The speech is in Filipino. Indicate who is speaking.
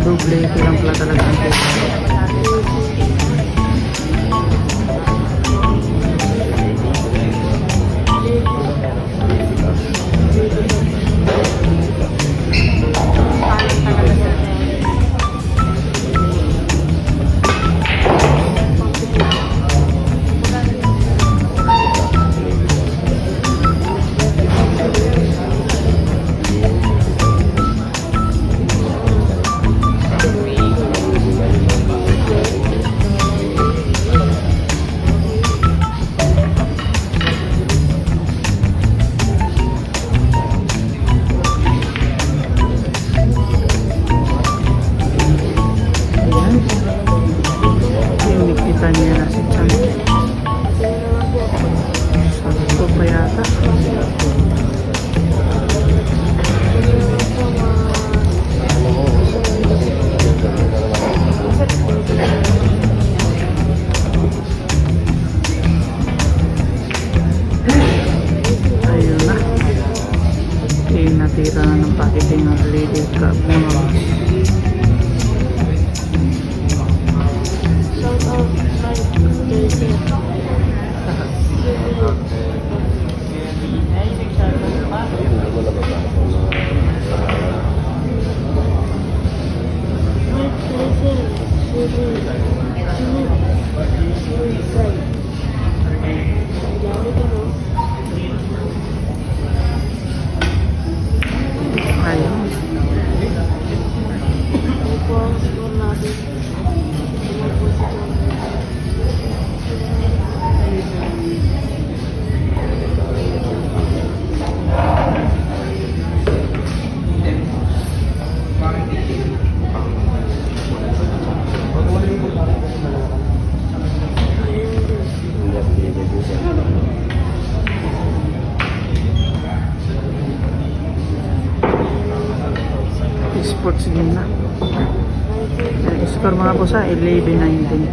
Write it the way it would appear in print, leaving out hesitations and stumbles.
Speaker 1: Doble lang pala talaga ang pesa. Niya na si Chan. Sakto pa yata. Ayun na. Natira na ng packaging ng Lady Crab mga boss. Sports game na. Score mga boss 11-19.